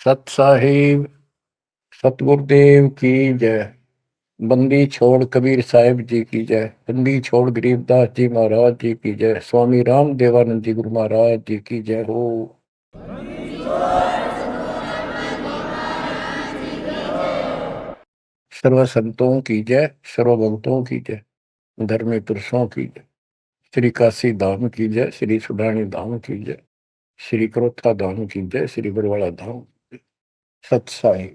सत साहिब सतगुरुदेव की जय। बंदी छोड़ कबीर साहिब जी की जय। बंदी छोड़ गरीबदास जी महाराज जी की जय। स्वामी राम देवानंद जी गुरु महाराज जी की जय हो। सर्व संतों की जय, सर्व भक्तों की जय, धर्मी पुरुषों की जय। श्री काशी धाम की जय, श्री सुडानी धाम की जय, श्री क्रोथा धाम की जय, श्री बरवाड़ा धाम। सत साहिब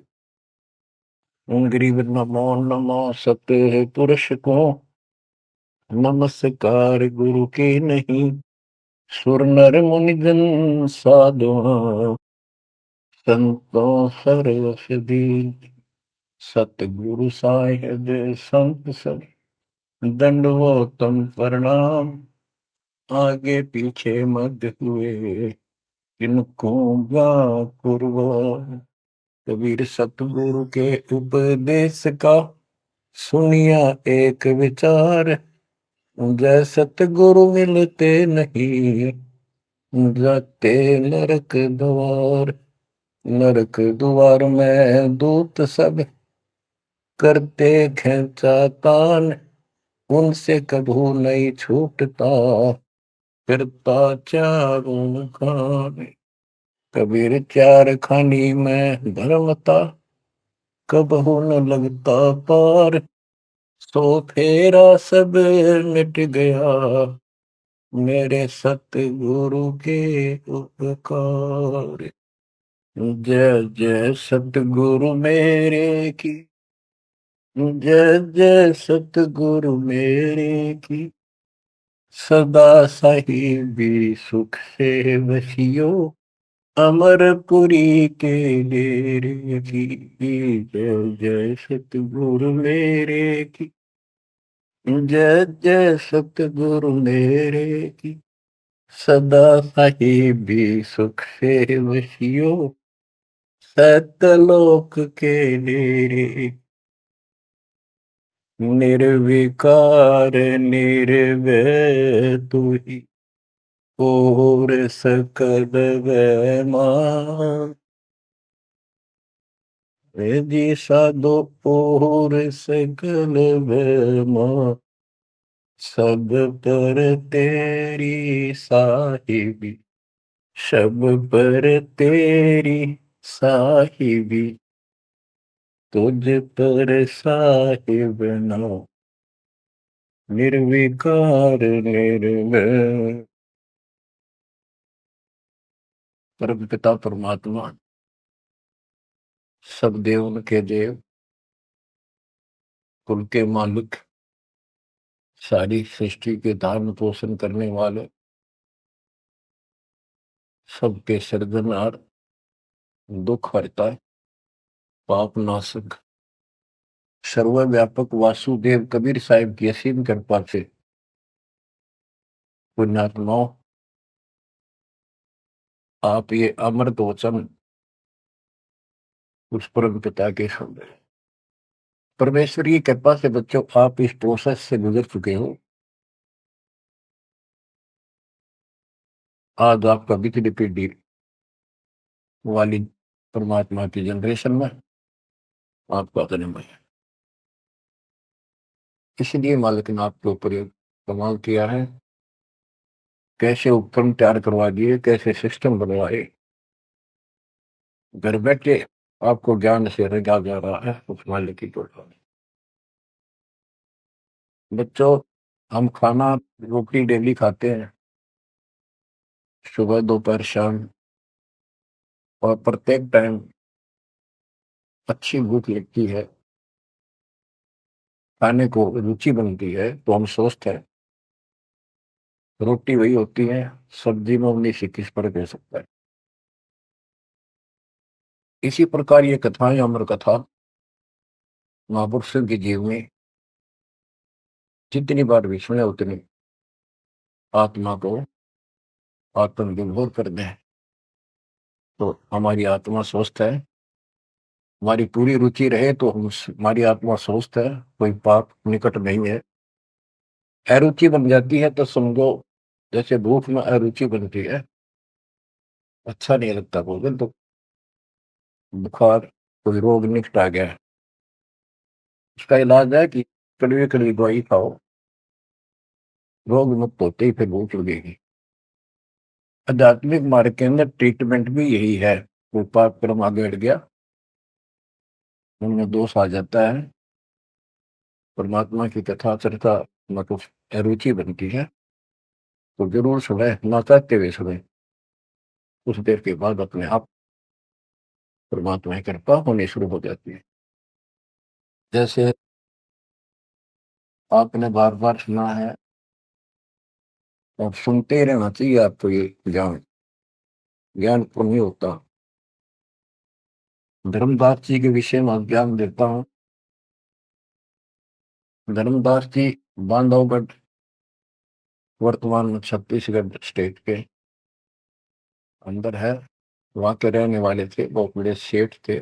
गरीब नमो नमो सत पुरुष को नमस्कार गुरु के नहीं। सुर नर मुनि जन साधु संतों सरस्वती। सतगुरु साहिब संत सब दंडवतम प्रणाम। आगे पीछे मत हुए किनको कुर्बान। कबीर सतगुरु के उपदेश का सुनिया एक विचार। जय सतगुरु मिलते नहीं जाते नरक द्वार। नरक द्वार में दूत सब करते खेचा तान। उनसे कभू नहीं छूटता फिरता चारों खान। कबीर चार खानी में धर्मता कबहू न लगता पार। सो फेरा सब मिट गया मेरे सतगुरु के उपकार। जय जय सतगुरु मेरे की जय जय सतगुरु मेरे की। सदा साहिबी सुख से बसियो अमरपुरी के डेरे की। जय जय सतगुरु मेरे की जय जय सतगुरु मेरे की। सदा साहिबी सुख से बसियो सतलोक के डेरे। निर्विकार निर्भय तू ही और सकल वैमान। जी साधो और सकल वैमान। सब पर तेरी साहिबी सब पर तेरी साहिबी। तुझ पर साहिब नो निर्विकार निर्भय। परम पिता परमात्मा सब देव के देव कुल के मालिक सारी सृष्टि के धारण पोषण करने वाले सबके सृजनहार दुख हरता पाप नाशक सर्वव्यापक वासुदेव कबीर साहिब की असीम कृपा से पुण्यात्माओं आप ये अमृत वचन उस परम पिता के सुन रहे। परमेश्वर की कृपा से बच्चों आप इस प्रोसेस से गुजर चुके हो। आज आपका बिजली पीढ़ी वाली परमात्मा की जनरेशन में आपका जन्म है। इसलिए मालिक ने आपके ऊपर एक कमाल किया है। कैसे उपकरण तैयार करवा दिए, कैसे सिस्टम बनवाए। घर बैठे आपको ज्ञान से रंगा जा रहा है उस मालिक की कृपा। बच्चों हम खाना रोटी डेली खाते हैं, सुबह दोपहर शाम, और प्रत्येक टाइम अच्छी भूख लगती है, खाने को रुचि बनती है तो हम स्वस्थ हैं। रोटी वही होती है, सब्जी में उन्नीस से किस पर कह सकता है। इसी प्रकार ये कथाएं अमर कथा महापुरुषों के जीव में जितनी बार भी सुने उतनी आत्मा को आत्मविभोर कर दें तो हमारी आत्मा स्वस्थ है। हमारी पूरी रुचि रहे तो हमारी आत्मा स्वस्थ है, कोई पाप निकट नहीं है। अरुचि बन जाती है तो समझो जैसे भूख में अरुचि बनती है, अच्छा नहीं लगता भोजन, तो बुखार, कोई रोग निकट आ गया है, उसका इलाज है कि कड़वी कड़वी दवाई खाओ, रोग मुक्त होते ही फिर भूख लगेगी। आध्यात्मिक मार्ग के अंदर ट्रीटमेंट भी यही है। कोई पाप कर्म आगे अड़ गया, उनमें दोष आ जाता है, परमात्मा की कथा चर्चा में कुछ अरुचि बनती है, तो जरूर सुने, ना चाहते हुए सुने। कुछ देर के बाद अपने आप परमात्मा की कृपा होनी शुरू हो जाती है। जैसे आपने बार बार सुना है और सुनते ही रहना चाहिए आपको, ये ज्ञान ज्ञान को नहीं होता। धर्मदास जी के विषय में ज्ञान देता हूँ। धर्मदास जी बांधवगढ़, वर्तमान में छत्तीसगढ़ स्टेट के अंदर है, वहां के रहने वाले थे, बहुत बड़े सेठ थे।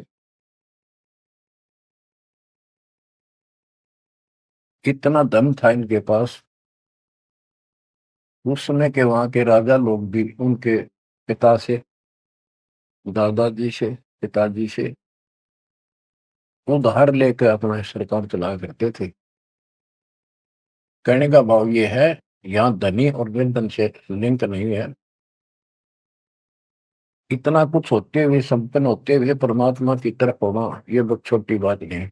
इतना धन था इनके पास, उस समय के वहां के राजा लोग भी उनके पिता से, दादाजी से, पिताजी से उधार लेकर अपना सरकार चलाया करते थे। कहने का भाव ये है, यहाँ धनी और निर्धन से लिंक नहीं है। इतना कुछ होते हुए, संपन्न होते हुए परमात्मा की तरफ होना, ये बहुत छोटी बात नहीं है।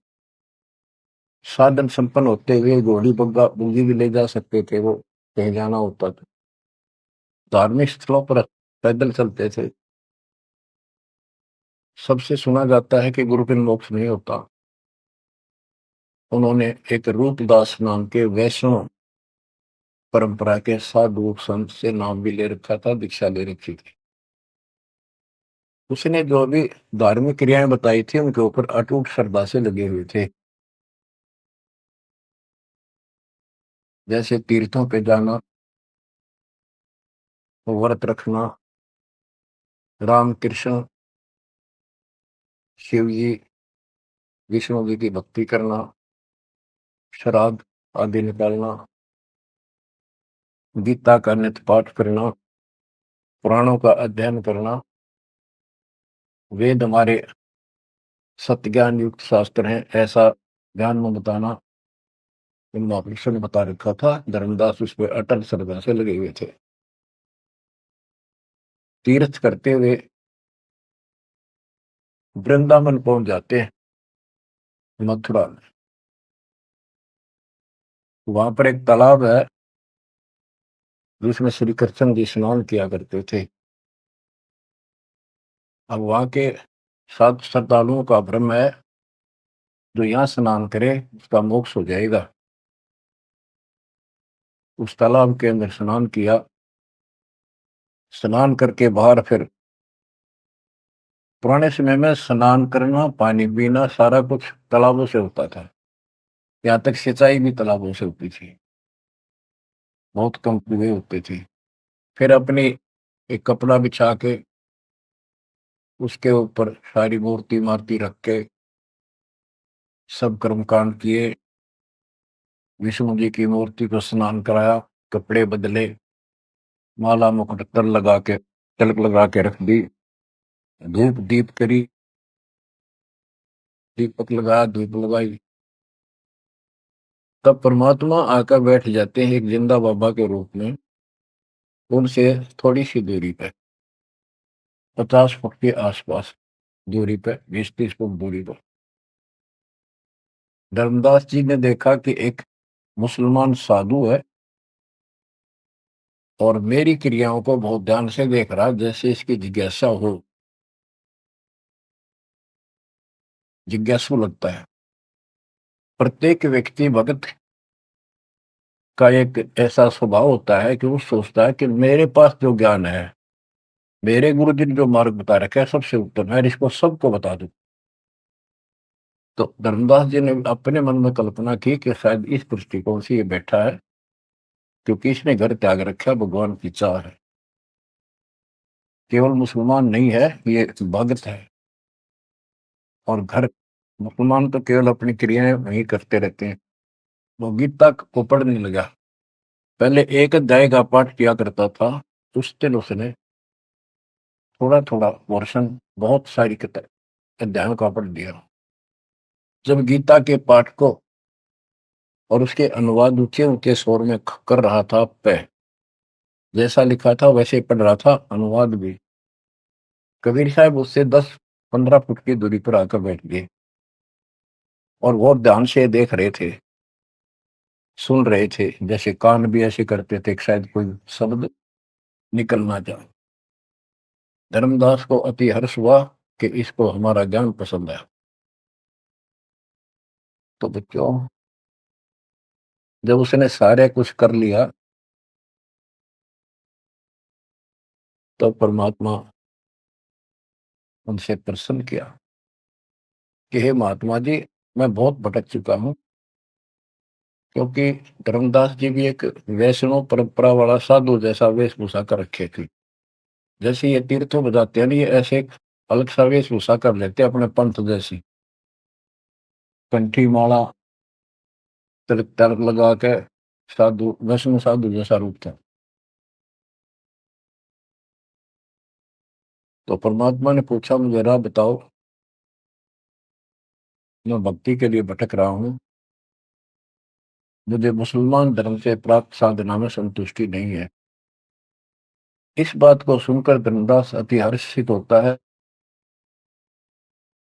साधन संपन्न होते हुए घोड़ी बग्गा बूंदी भी ले जा सकते थे, वो कहीं जाना होता था, धार्मिक स्थलों पर पैदल चलते थे। सबसे सुना जाता है कि गुरु बिन मोक्ष नहीं होता। उन्होंने एक रूपदास नाम के वैष्णव परंपरा के साधु संत से नाम भी ले रखा था, दीक्षा ले रखी थी। उसने जो भी धार्मिक क्रियाएं बताई थी, उनके ऊपर अटूट श्रद्धा से लगे हुए थे। जैसे तीर्थों पे जाना, व्रत रखना, राम कृष्ण, शिव जी, विष्णु जी की भक्ति करना, श्राद्ध आदि निकालना, गीता का नित्य पाठ करना, पुराणों का अध्ययन करना, वेद हमारे सत्य ज्ञान युक्त शास्त्र हैं, ऐसा ज्ञान में बताना, इन महापुरुषों ने बता रखा था। धर्मदास उस पर अटल श्रद्धा से लगे हुए थे। तीर्थ करते हुए वृंदावन पहुंच जाते हैं, मथुरा में। वहां पर एक तालाब है, जिसमें श्री कृष्ण जी स्नान किया करते थे। अब वहां के साध श्रद्धालुओं का भ्रम है, जो यहाँ स्नान करे उसका मोक्ष हो जाएगा। उस तालाब के अंदर स्नान किया, स्नान करके बाहर फिर, पुराने समय में स्नान करना, पानी पीना, सारा कुछ तालाबों से होता था। यहाँ तक सिंचाई भी तालाबों से होती थी, बहुत कम कुएं होते थे। फिर अपनी एक कपड़ा बिछा के उसके ऊपर सारी मूर्ति मार्ति रख के सब कर्मकांड किए। विष्णु जी की मूर्ति को स्नान कराया, कपड़े बदले, माला मुकुट तर लगा के, तिलक लगा के रख दी, धूप दीप करी, दीपक लगाया, धूप लगाई। तब परमात्मा आकर बैठ जाते हैं एक जिंदा बाबा के रूप में, उनसे थोड़ी सी दूरी पे, 50 फुट के आसपास दूरी पे, 20-30 फुट दूरी पर। धर्मदास जी ने देखा कि एक मुसलमान साधु है और मेरी क्रियाओं को बहुत ध्यान से देख रहा, जैसे इसकी जिज्ञासा हो, जिज्ञासु लगता है। प्रत्येक व्यक्ति भगत का एक ऐसा स्वभाव होता है कि वो सोचता है कि मेरे पास जो ज्ञान है, मेरे गुरु जी ने जो मार्ग बता रखा है, सबसे उत्तम है, इसको सबको बता दूं। तो धर्मदास जी ने अपने मन में कल्पना की कि शायद इस दृष्टिकोण से ये बैठा है, क्योंकि इसने घर त्याग रखा, भगवान की चाह है। केवल मुसलमान नहीं है, ये भगत है। और घर, मुसलमान तो केवल अपनी क्रियाएं वही करते रहते हैं। वो गीता को पढ़ने लगा। पहले एक अध्याय का पाठ किया करता था, उस दिन उसने थोड़ा थोड़ा पोर्शन, बहुत सारी किताब अध्यायों का पढ़ दिया। जब गीता के पाठ को और उसके अनुवाद ऊंचे ऊंचे स्वर में कर रहा था, जैसा लिखा था वैसे पढ़ रहा था, अनुवाद भी, कबीर साहब उससे 10-15 फुट की दूरी पर आकर बैठ गए और बहुत ध्यान से देख रहे थे, सुन रहे थे, जैसे कान भी ऐसे करते थे कि शायद कोई शब्द निकल ना जाए। धर्मदास को अति हर्ष हुआ कि इसको हमारा ज्ञान पसंद है। तो बच्चों, जब उसने सारे कुछ कर लिया तो परमात्मा उनसे प्रसन्न किया कि हे महात्मा जी, मैं बहुत भटक चुका हूं, क्योंकि धर्मदास जी भी एक वैष्णव परंपरा वाला साधु जैसा वेशभूषा कर रखे थे। जैसे ये तीर्थों में जाते हैं ना, ये ऐसे एक अलग सा वेशभूषा कर लेते हैं अपने पंथ जैसी, कंठी माला, तिलक तिलक लगा के साधु, वैष्णव साधु जैसा रूप था। तो परमात्मा ने पूछा, मुझे राह बताओ, मैं भक्ति के लिए भटक रहा हूँ, मुझे मुसलमान धर्म से प्राप्त साधना में संतुष्टि नहीं है। इस बात को सुनकर धर्मदास अति हर्षित होता है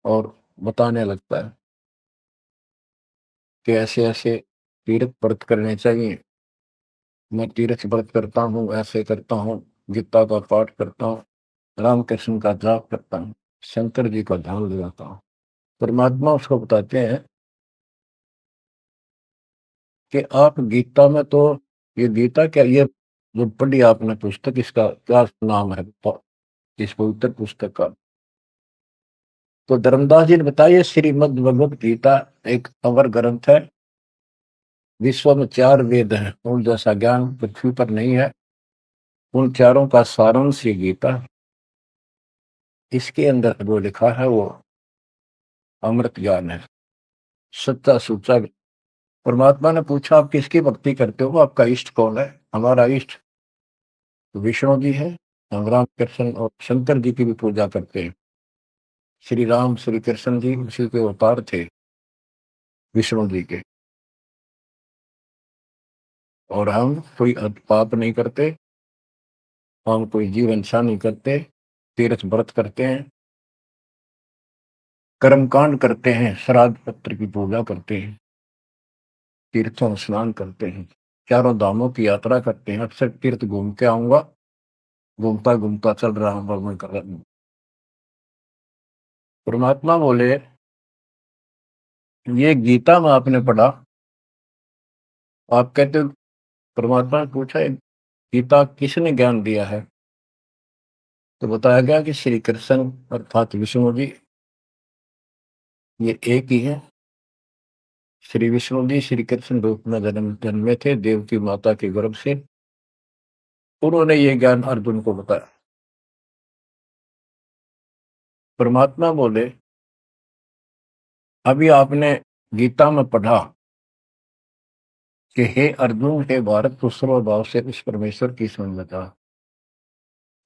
और बताने लगता है कि ऐसे ऐसे तीर्थ व्रत करने चाहिए, मैं तीर्थ व्रत करता हूँ, ऐसे करता हूँ, गीता का पाठ करता हूँ, रामकृष्ण का जाप करता हूँ, शंकर जी का ध्यान लगाता हूँ। परमात्मा उसको बताते हैं कि आप गीता में तो, ये गीता क्या, ये जो पढ़ी आपने पुस्तक, इसका क्या नाम है इस पवित्र पुस्तक का? तो धर्मदास जी ने बताया, श्रीमद् भगवत गीता एक अवर ग्रंथ है, विश्व में 4 वेद हैं, उन जैसा ज्ञान पृथ्वी पर नहीं है, उन चारों का सारांश ये गीता, इसके अंदर जो लिखा है वो अमृत ज्ञान है, सच्चा सुच्चा। परमात्मा ने पूछा, आप किसकी भक्ति करते हो, आपका इष्ट कौन है? हमारा इष्ट विष्णु जी है, हम राम कृष्ण और शंकर जी की भी पूजा करते हैं। श्री राम श्री कृष्ण जी उसी के अवतार थे, विष्णु जी के। और हम कोई पाप नहीं करते, हम कोई जीव हिंसा नहीं करते, तीर्थ व्रत करते हैं, कर्मकांड करते हैं, श्राद्ध पत्र की पूजा करते हैं, तीर्थों में स्नान करते हैं, चारों धामों की यात्रा करते हैं। अक्सर तीर्थ घूम के आऊंगा, घूमता घूमता चल रहा हूं, भगवान कर रहा हूं। परमात्मा बोले, ये गीता में आपने पढ़ा, आप कहते हो, परमात्मा ने पूछा, "ये गीता किसने ज्ञान दिया है?" तो बताया गया कि श्री कृष्ण अर्थात विष्णु जी, ये एक ही है। श्री विष्णु जी श्री कृष्ण रूप में जन्मे थे देवकी माता के गर्भ से, उन्होंने ये ज्ञान अर्जुन को बताया। परमात्मा बोले, अभी आपने गीता में पढ़ा कि हे अर्जुन, हे भारत, तू सर्वभाव से उस परमेश्वर की समझ बता,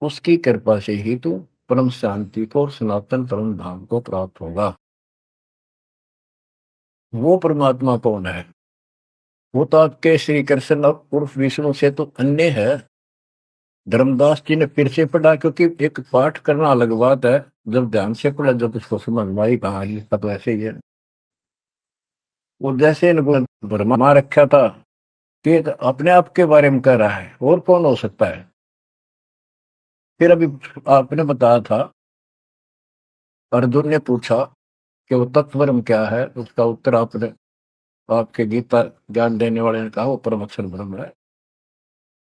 उसकी कृपा से ही तू परम शांति को और सनातन परम धाम को प्राप्त होगा। वो परमात्मा कौन है? वो तो आपके श्री कृष्ण उर्फ विष्णु से तो अन्य है। धर्मदास जी ने फिर से पढ़ा, क्योंकि एक पाठ करना अलग बात है, जब ध्यान से पढ़ा, जब उसको समझ में आई, कहा लिखा तो ऐसे ही है। वो जैसे इनको भरमा रखा था कि अपने आप के बारे में कह रहा है, और कौन हो सकता है? फिर अभी आपने बताया था, अर्जुन ने पूछा कि वो तत्वरम क्या है, उसका उत्तर आपने, आपके गीता ज्ञान देने वाले ने कहा, वो परम अक्षर ब्रह्म है।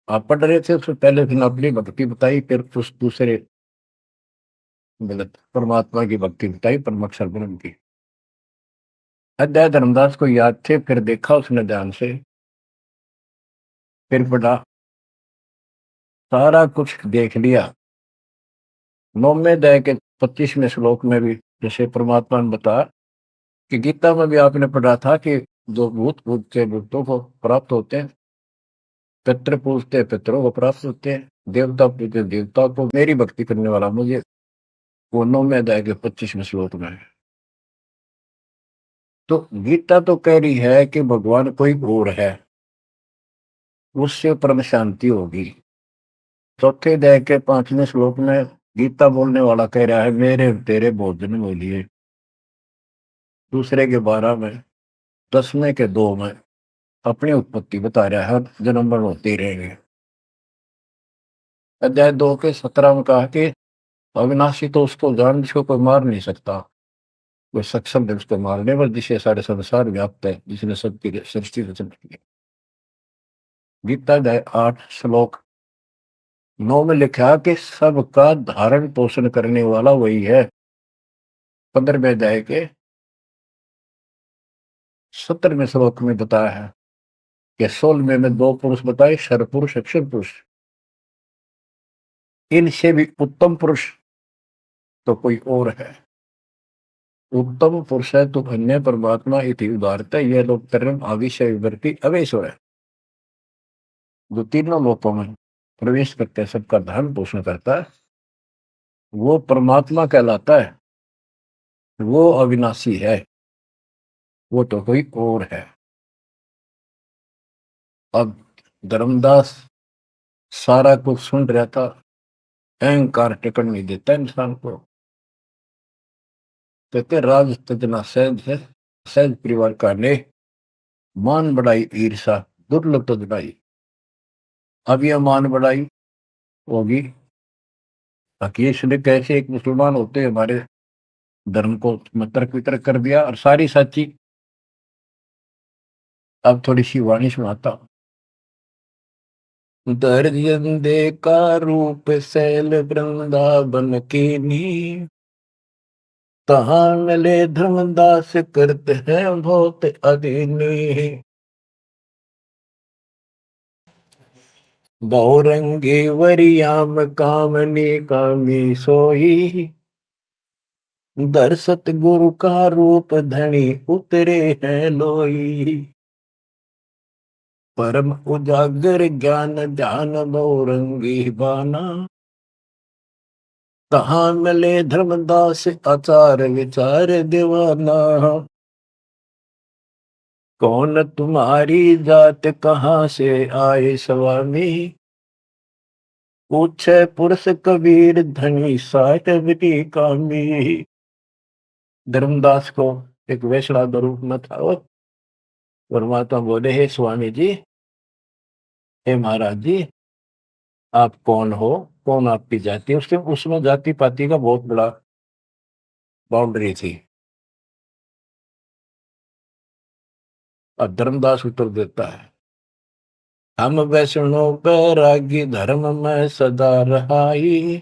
आप पढ़ रहे थे, उससे पहले फिर अपनी भक्ति बताई, फिर उस दूसरे गलत परमात्मा की भक्ति बताई, परम अक्षर ब्रह्म की। अध्याय धर्मदास को याद थे, फिर देखा उसने ध्यान से, फिर पढ़ा, सारा कुछ देख लिया। 9वें अध्याय के 25वें श्लोक में भी जैसे परमात्मा ने बताया कि गीता में भी आपने पढ़ा था कि जो भूत पूजते भूतों को प्राप्त होते हैं, पितृ पूजते पितरों को प्राप्त होते हैं, देवता पूजते देवता को, मेरी भक्ति करने वाला मुझे, वो 9वें अध्याय के 25वें श्लोक में है। तो गीता तो कह रही है कि भगवान कोई और है, उससे परम शांति होगी। चौथे अध्याय के 5वें श्लोक में गीता बोलने वाला कह रहा है मेरे तेरे भोजन में लिए। दूसरे के 12 में, 10वें के 2 में अपनी उत्पत्ति बता रहा है, जन्म मरण होते ही रहेंगे। अध्याय 2 के 17 में कहा कि अविनाशी तो उसको जान जिसको कोई मार नहीं सकता, कोई सक्षम है उसको मारने पर, जिसे सारे संसार व्याप्त है, जिसने सबकी सृष्टि रचना की। गीता अध्याय 8 श्लोक 9 में लिखा कि सबका धारण पोषण करने वाला वही है। 15वें अध्याय के 17वें श्लोक में बताया है कि 16वें में 2 पुरुष बताए, शर पुरुष, अक्षर पुरुष। इनसे भी उत्तम पुरुष तो कोई और है। उत्तम पुरुष है तो अन्य परमात्मा इति उदारता, यह लोग तरम आविषय विवर्ती अवेश्वर है। जो तीनों लोकों में प्रवेश करते हैं, सबका धर्म पोषण करता है, वो परमात्मा कहलाता है। वो अविनाशी है, वो तो कोई और है। अब धर्मदास सारा कुछ सुन रहा था, अहंकार टिकट नहीं देता इंसान को। कहते राज तजना सहज है, सहज परिवार का ने मान बढ़ाई ईर्षा दुर्लभ तजनाई। अब यह मान बढ़ाई होगी ताकि इसने कैसे एक मुसलमान होते हमारे धर्म को तर्क वितर्क कर दिया और सारी सच्ची। अब थोड़ी सी वाणी सुनाता हूं। दर्जन दे का रूप सैल वृंदावन की नी, तहां मिले धर्मदास करते हैं बहुत अधीनी। बहुरंगी वरियाम कामनी कामी सोई, दर्शत गुरु का रूप धनी उतरे हैं लोई। परम उजागर ज्ञान ध्यान बहुरंगी बाना, तहां मिले धर्मदास आचार विचार दीवाना। कौन तुम्हारी जात कहाँ से आए स्वामी, पूछे पुरुष कबीर धनी साहिबी कामी। धर्मदास को एक वैष्णव रूप में था वो। परमात्मा बोले हे स्वामी जी, हे महाराज जी, आप कौन हो, कौन आपकी जाति। उसके उसमें जाति पाति का बहुत बड़ा बाउंड्री थी। अब धर्मदास उत्तर देता है, हम वैष्णो बैरागी धर्म में सदा रहाई,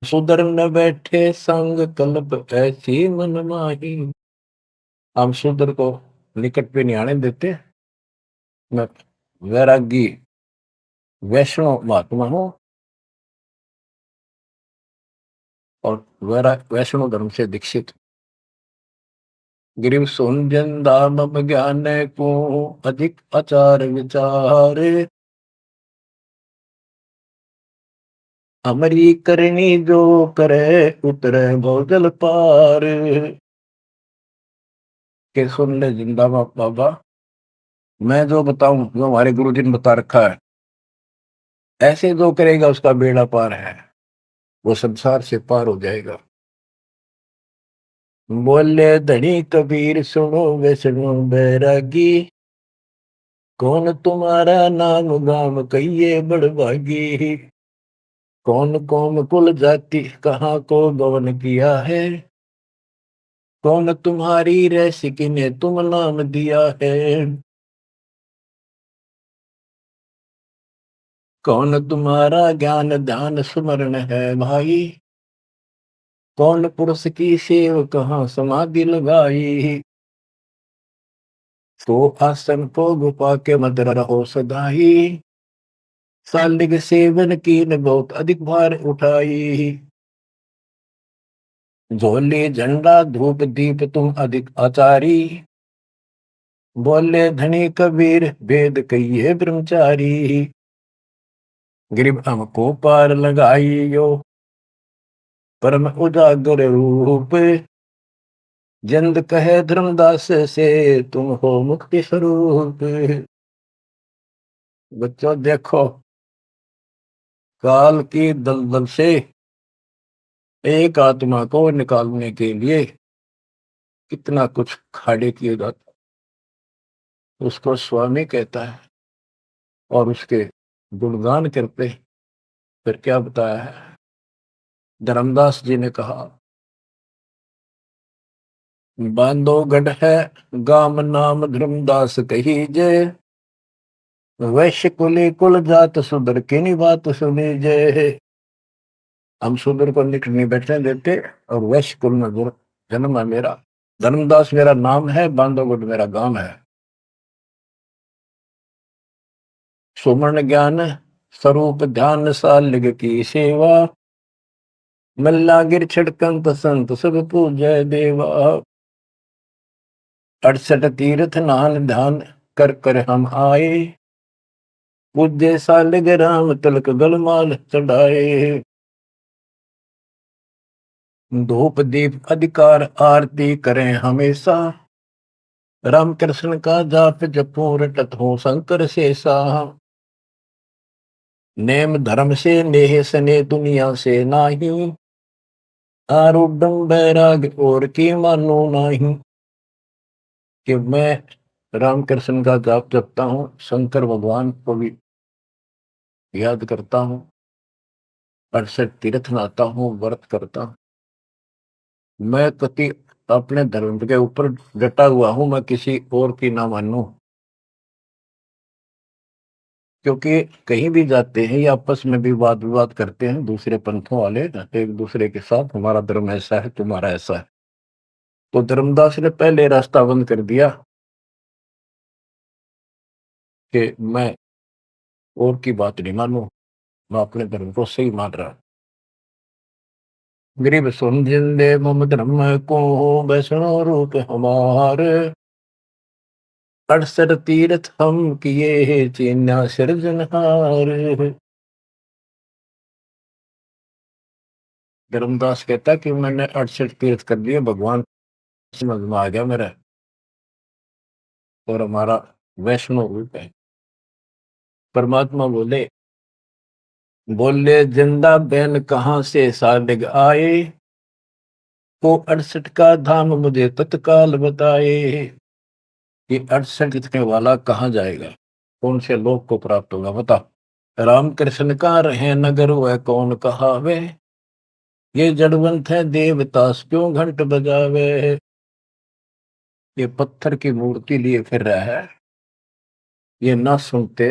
सुधर न बैठे संग कल्प ऐसी मन माही। हम सुधर को निकट पे नहीं आने देते। मैं वैरागी वैष्णव महात्मा हूं और वैष्णव धर्म से दीक्षित। गिरिव सुनजन दाम ज्ञान को अधिक आचार विचार, हमारी करनी जो करे उतरे भोजल पार। के सुन ले जिंदा बाबा, मैं जो बताऊं, जो हमारे गुरु जी ने बता रखा है, ऐसे जो करेगा उसका बेड़ा पार है, वो संसार से पार हो जाएगा। बोले धनी कबीर सुनो वैष्णो बैरागी, कौन तुम्हारा नाम गाम कहिए बड़भागी। कौन कौम कुल जाति कहाँ को गवन किया है, कौन तुम्हारी रैसी किने तुम नाम दिया है। कौन तुम्हारा ज्ञान ध्यान स्मरण है भाई, कौन पुरुष की सेव कहाँ समाधि लगाई। तो आसन को गुपा के मत रहो सदाई, सालिग सेवन की न बहुत अधिक भार उठाई। झोली झंडा धूप दीप तुम अधिक आचारी, बोले धनी कबीर भेद कहिए ब्रह्मचारी। गिरिब हमको पार लगाइयो परम उजागर रूप, जिंद कहे धर्मदास से तुम हो मुक्ति स्वरूप। बच्चों देखो, काल की दलदल से एक आत्मा को निकालने के लिए कितना कुछ खाड़े किए जाता, उसको स्वामी कहता है और उसके गुणगान करते। फिर क्या बताया है, धर्मदास जी ने कहा, बांधोगढ़ है गाम नाम धर्मदास कही जय, वैश्य कुली कुल जात सुधर की नी बात सुनी जय। हम सुधर को निकट नहीं बैठने देते और वैश्य कुल में जन्म है मेरा, धर्मदास मेरा नाम है, बांधोगढ़ मेरा गांव है। सुमन ज्ञान स्वरूप ध्यान सालिग की सेवा, मल्ला गिर छिड़कंत संत सब पूजय देवा। 68 तीर्थ नान ध्यान कर कर हम आए, पूज्य सालिग राम तिलक गलमाल चढ़ाए। धूप दीप अधिकार आरती करें हमेशा, राम कृष्ण का जाप जपो रटत हो शंकर शेषा। नेम धर्म से नेह सने दुनिया से नाही, आरूढ़ बैराग और की मानो नहीं। कि मैं रामकृष्ण का जाप जपता हूँ, शंकर भगवान को भी याद करता हूँ, 68 तीर्थ नहाता हूँ, व्रत करता हूँ। मैं कति अपने धर्म के ऊपर डटा हुआ हूँ, मैं किसी और की ना मानूं। क्योंकि कहीं भी जाते हैं या आपस में भी वाद विवाद करते हैं दूसरे पंथों वाले एक दूसरे के साथ, हमारा धर्म ऐसा है, तुम्हारा ऐसा है। तो धर्मदास ने पहले रास्ता बंद कर दिया कि मैं और की बात नहीं मानूं, मैं अपने धर्म को सही मान रहा। गरीब सुन जिंदे मम धर्म को, वैष्णो रूप हमार, 68 तीर्थ हम किए चीन्या सिरजनहार। धर्मदास कहता कि मैंने 68 तीर्थ कर दिए, भगवान समझ में आ गया मेरा, और हमारा वैष्णो रूप है। परमात्मा बोले, बोले जिंदा बैन कहाँ से सालिग आए, को 68 का धाम मुझे तत्काल बताए। ये 68 लिखने वाला कहाँ जाएगा, कौन से लोक को प्राप्त होगा, बता। राम कृष्ण का रहे नगर वह कौन कहावे, ये जड़वंत है देवतास क्यों घंट बजावे। ये पत्थर की मूर्ति लिए फिर रहा है, ये ना सुनते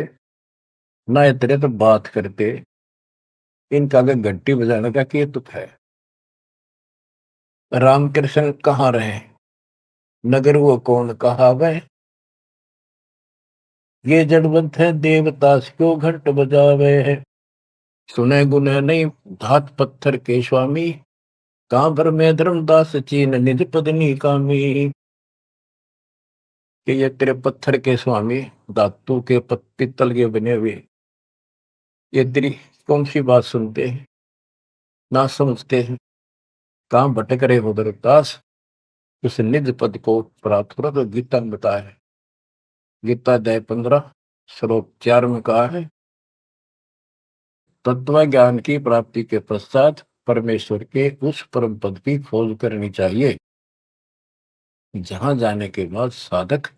ना इतरे तो बात करते, इनका आगे घंटी बजाने का क्या तुक है। राम कृष्ण कहाँ रहे नगर वो कौन कहावे, ये जड़वंत है देवतास क्यों घंट बजावे। सुने गुने नहीं धात पत्थर के स्वामी, कहां पर में धर्मदास चीन निज पत्नी कामी। कि ये तेरे पत्थर के स्वामी, धातु के पित्तल के बने हुए, ये तेरी कौन सी बात सुनते हैं, ना समझते हैं, कहां भटक रहे हो धर्मदास। उस निज पद को प्राप्त करो, तो गीता में बताया है, गीता अध्याय 15 श्लोक 4 में कहा है, तत्व ज्ञान की प्राप्ति के पश्चात परमेश्वर के उस परम पद की खोज करनी चाहिए, जहां जाने के बाद साधक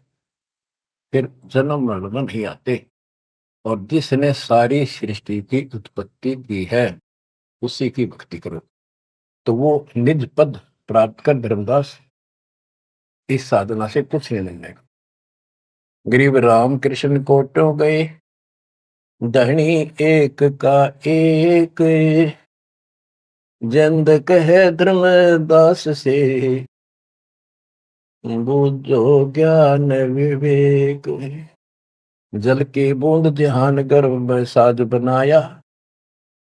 फिर जन्म मरण में नहीं आते। और जिसने सारी सृष्टि की उत्पत्ति की है उसी की भक्ति करो, तो वो निज पद प्राप्त कर धर्मदास इस साधना से कुछ नहीं लेने। गरीब राम कृष्ण कोटो गए, धनी एक का एक, जंद कहे धर्मदास से, बूझो ज्ञान विवेक। जल की बूंद ध्यान गर्भ में साज बनाया,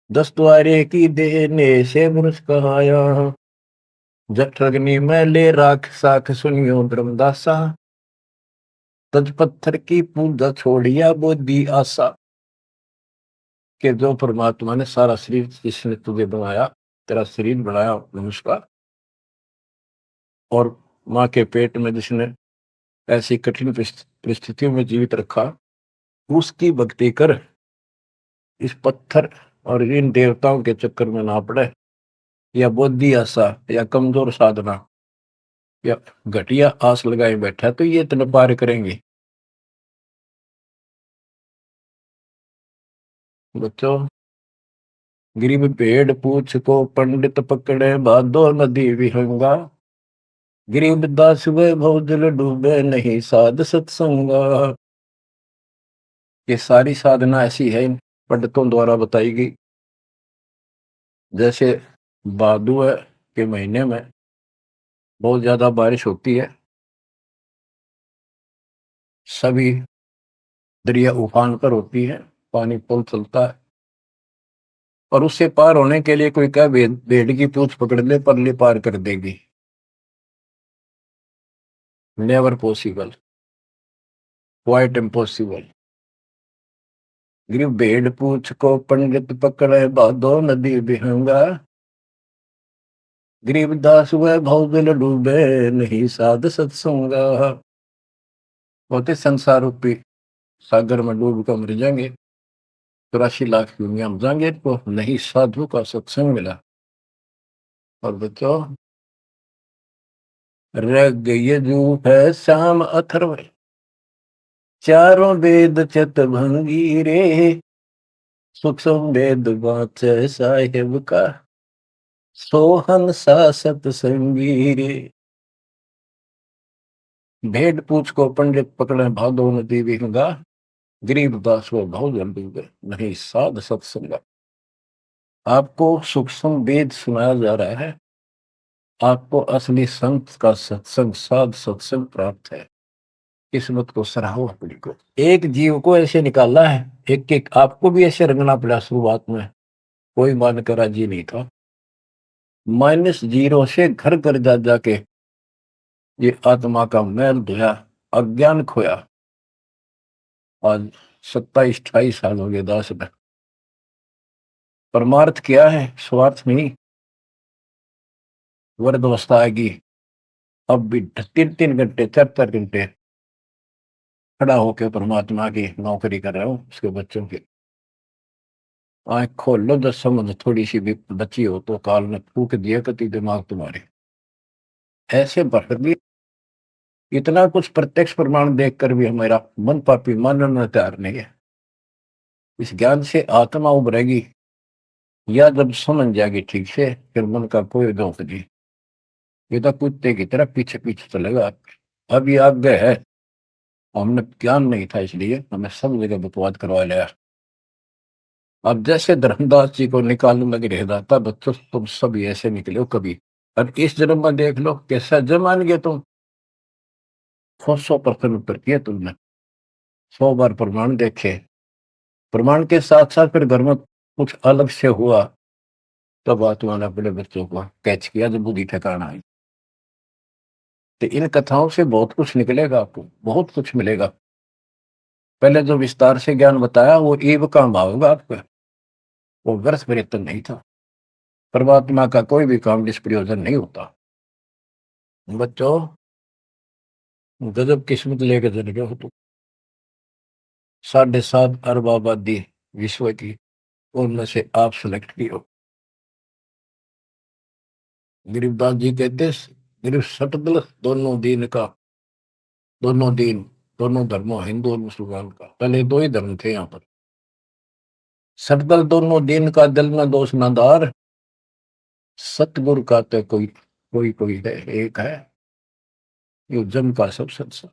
10 द्वारे की देने से मनुष्य कहाया। जठरग्नि में ले राख साख सुनियो धर्मदासा, तज पत्थर की पूजा छोड़िया बुद्धि आशा। के जो परमात्मा ने सारा शरीर जिसने तुझे बनाया, तेरा शरीर बनाया मनुष्य का, और माँ के पेट में जिसने ऐसी कठिन परिस्थितियों में जीवित रखा, उसकी भक्ति कर, इस पत्थर और इन देवताओं के चक्कर में ना पड़े, या बुद्धि आशा या कमजोर साधना या घटिया आस लगाए बैठा तो ये इतना पार करेंगे। बच्चों, गरीब भेड़ पूछ को पंडित पकड़े, बादो नदी विहंगा, गरीब दास वे भवजल डूबे, नहीं साध सत्संगा। ये सारी साधना ऐसी है इन पंडितों द्वारा बताई गई। जैसे भादुआ के महीने में बहुत ज्यादा बारिश होती है, सभी दरिया उफान पर होती है, पानी पुल चलता है, और उससे पार होने के लिए कोई क्या भेड़ की पूंछ पकड़ ले, परली पार कर देगी। Never possible, quite impossible. गिरी भेड़ पूछ को पंडित पकड़े, बादो नदी बिहंगा, गरीबदास हुए भवजल डूबे, नहीं साध सत्संगा। होते संसार रूपी सागर में डूब कर मर जाएंगे, 84 लाख दुनिया में जाएंगे, तो नहीं साधु का सत्संग मिला। और बच्चों, रग यजु है श्याम अथर्व, चारों वेद चित भंगी रे, सूक्ष्म वेद वाचे साहेब का, सोहन सा सतसंगी रे। भेड़ पूछ को पंडित पकड़े, भादो नदी विहंगा, गरीब दास वो बहुत जल्दी गए, नहीं साध सत्संग। आपको सूक्ष्म वेद सुनाया जा रहा है, आपको असली संत का सत्संग, साध सत्संग प्राप्त है। किस्मत को सराहो अपनी को। एक जीव को ऐसे निकाला है, एक एक आपको भी ऐसे रंगना पड़ा। शुरुआत में कोई मानकर राजी नहीं था, -0 से घर घर जा जाके ये आत्मा का मैल धोया, अज्ञान खोया। आज 27-28 साल हो गए दास में। परमार्थ क्या है? स्वार्थ नहीं। वृद्धावस्था आएगी, अब भी 3-3 घंटे 4-4 घंटे खड़ा होकर परमात्मा की नौकरी कर रहे हो, उसके बच्चों की। आंख खोल लो, जब समझ थोड़ी सी भी बची हो तो काल ने फूक दिया कति दिमाग तुम्हारे। ऐसे भटक दिए, इतना कुछ प्रत्यक्ष प्रमाण देखकर भी हमारा मन पापी मानने तैयार नहीं है। इस ज्ञान से आत्मा उभरेगी, या जब समझ जाएगी ठीक से, फिर मन का कोई दोष नहीं। ये तो कुत्ते की तरह पीछे पीछे चलेगा आपके। अब ये आगे है, हमने ज्ञान नहीं था इसलिए हमें सब जगह बकवाद करवा लिया। अब जैसे धर्मदास जी को निकालने लगे रह जाता, बच्चों तुम सब ऐसे निकले हो कभी। और इस जन्म में देख लो कैसा जमान गए तुम। 100% उत्तर किया तुमने, 100 बार प्रमाण देखे। प्रमाण के साथ साथ फिर घर में कुछ अलग से हुआ, तब आत्मा ने अपने बच्चों को कैच किया, जब बुद्धि ठिकाना आई। तो इन कथाओं से बहुत कुछ निकलेगा, आपको बहुत कुछ मिलेगा। पहले जो विस्तार से ज्ञान बताया वो ईव का भाव होगा आपका, वो व्यर्थ प्रयत्न नहीं था। परमात्मा का कोई भी काम निष्प्रयोजन नहीं होता। बच्चों, गजब किस्मत लेके चले गए हो तुम। 7.5 अरब आबादी विश्व की, उनमें से आप सिलेक्ट की हो। गरीबदास जी कहते, गरीब सटदल दोनों दीन का, दोनों दीन, दोनों धर्मों, हिंदू और मुसलमान का। पहले 2 ही धर्म थे यहाँ पर। सटदल दोनों दीन का, दिल में दोष न दार, सतगुरु का तो कोई कोई कोई है, एक है, यो जम का सब सत्संग।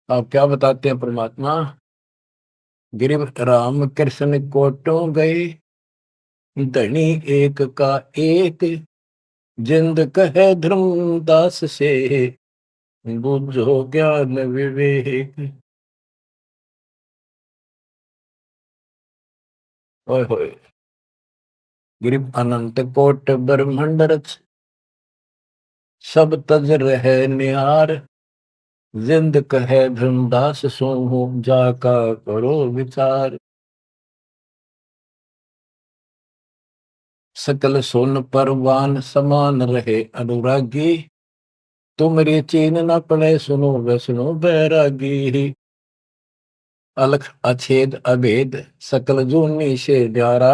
आप क्या बताते हैं परमात्मा? गिरिव राम कृष्ण कोटो गए, धनी एक का एक, जिंद कहे धर्मदास से, बुझो ज्ञान विवेक। ओए होए, गिरिव अनंत कोट ब्रह्मांड रच, सब तज रहे निहार, जिंद कहे धर्मदास सो, जाका करो विचार। सकल सोन परवान समान रहे अनुरागी, तुमरी चीन न पड़े सुनो वैष्णो बैरागी। अलख अछेद अभेद सकल जूनी से न्यारा,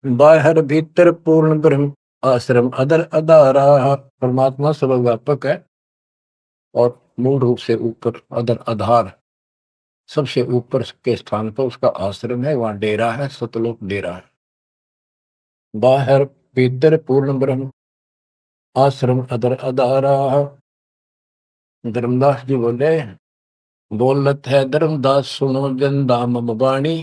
बाहर भीतर पूर्ण ब्रह्म आश्रम अदर अदारा। परमात्मा सर्वव्यापक है और मूल रूप से ऊपर अदर आधार सबसे ऊपर के स्थान पर उसका आश्रम है, वहां डेरा है, सतलोक डेरा है। बाहर भीतर पूर्ण ब्रह्म आश्रम अदर अदारा। धर्मदास जी बोले, बोलत है धर्मदास सुनो जन दाम बाणी,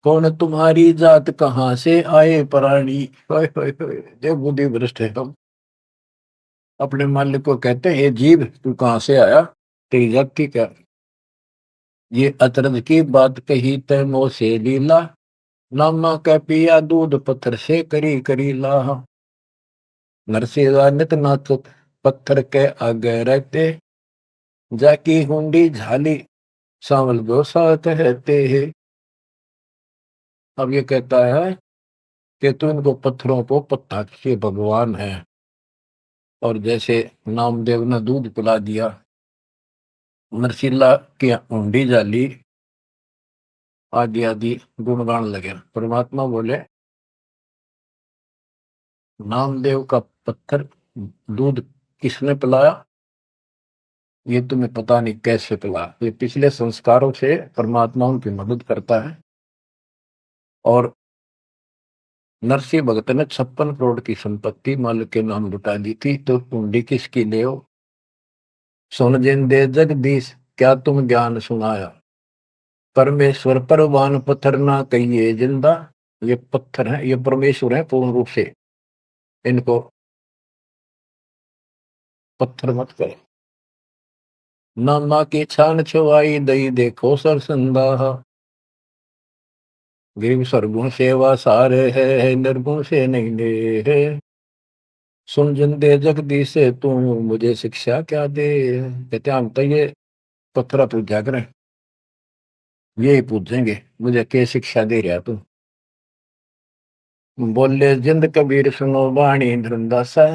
कौन तुम्हारी जात कहाँ से आए प्राणी। जो बुद्धि भ्रष्ट है हम अपने मालिक को कहते हैं, ये जीव तू कहाँ से आया, तेरी जाति क्या। ये अतरज की बात कही तय मोह से लीला, नामा कै पिया दूध पत्थर से करी करी लाह। नरसिंह नित नाथ पत्थर के आगे रहते, जाकी हुंडी झाली सांवल गोसा कहते हैं। अब ये कहता है कि तू इनको पत्थरों को पत्ता के भगवान है, और जैसे नामदेव ने दूध पिला दिया, नरसिल्ला की ऊंडी जाली, आदि आदि गुणगान लगे। परमात्मा बोले, नामदेव का पत्थर दूध किसने पिलाया, ये तुम्हें पता नहीं कैसे पिला। ये पिछले संस्कारों से परमात्मा उनकी मदद करता है। और नरसिंह भगत ने 56 करोड़ की संपत्ति मालिक के नाम लुटा दी थी, तो कुंडी किसकी ले हो। सुन जिन दे जगदीश क्या तुम ज्ञान सुनाया, परमेश्वर परवान पत्थर ना कहिए जिंदा। ये पत्थर है, ये परमेश्वर है पूर्ण रूप से, इनको पत्थर मत करो। नामा की छान छुआई दई देखो सरसंदा, गिरिव सरगुण सेवा सारे है निर्गुण से नहीं ले है। सुन जिन दे जगदीश से तू मुझे शिक्षा क्या दे। कहते हम तो ये पत्थर पूजा करें, यही पूछेंगे मुझे क्या शिक्षा दे रहा तू। बोले जिंद कबीर सुनो वाणी धर्मदासा,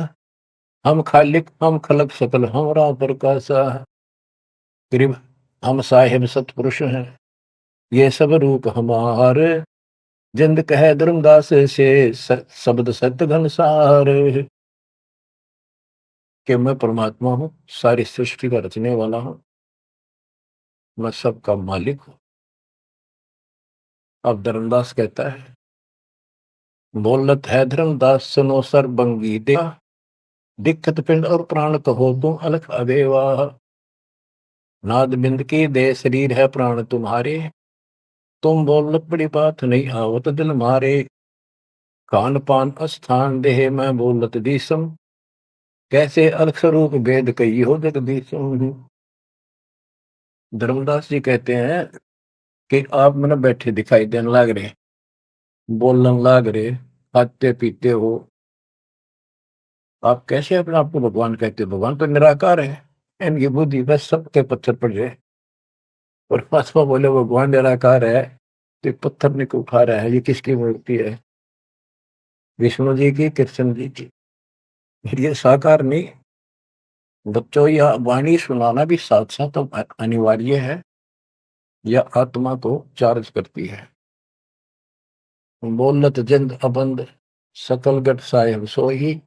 हम खालिक हम खलक सकल हमरा प्रकाशा। गरीब हम साहिब सतपुरुष हैं, ये सब रूप हमारे, जिंद कहे धर्मदास से शब्द सत्य घनसार। कि मैं परमात्मा हूँ, सारी सृष्टि का रचने वाला हूँ, मैं सबका मालिक हूँ। अब धर्मदास कहता है, बोलत है धर्मदास सुनो सर्वंगी दे, दिक्कत पिंड और प्राण कहो तुम अलख अबेवा। नाद बिंद की दे शरीर है प्राण तुम्हारे, तुम बोलत बड़ी बात नहीं आवत दिल मारे। खान पान स्थान देह में बोलत दीसम, कैसे अलख स्वरूप भेद कही हो जगदीशम। धर्मदास जी कहते हैं कि आप मैंने बैठे दिखाई देने लग रहे, बोलने लग रहे, खाते पीते हो, आप कैसे अपने आप को भगवान कहते हो। भगवान तो निराकार है, इनकी बुद्धि बस सबके पत्थर पड़ जाए। और परमात्मा बोले भगवान निराकार है, तो पत्थर ने को उठा रहा है, ये किसकी मूर्ति है, विष्णु जी की, कृष्ण जी की। ये साकार नहीं। बच्चों, यह वाणी सुनाना भी साथ साथ अनिवार्य है, यह आत्मा को चार्ज करती है। बोलत जिंद अबंद सकल गट साहेब सोई,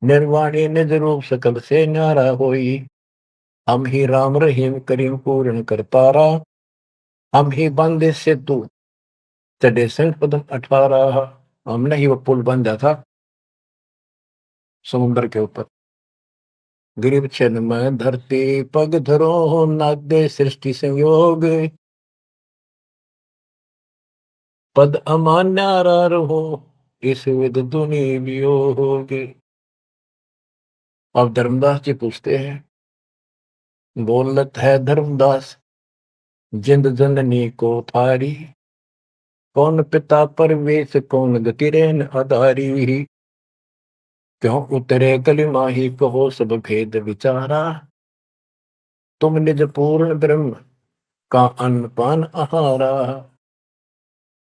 निर्वाणी निज रूप सकल से न्यारा होई। हम ही राम रहीम करीम पूर्ण कर पारा, हम ही बंदे से तू चढ़े संग पदम 18। हमने ही वो पुल बंधा था समुद्र के ऊपर। गिरिव छन में धरती पग धरो, नादे सृष्टि संयोग, पद अमान्यारा रहो, इस विद दुनि वियोग। अब धर्मदास जी पूछते हैं, बोलत है धर्मदास जिंद जननी को थारी, कौन पिता परवेश कौन गति रेन आधारी। क्यों उतरे कलि माही कहो सब भेद विचारा, तुम निज पूर्ण ब्रह्म का अन्न पान आहारा।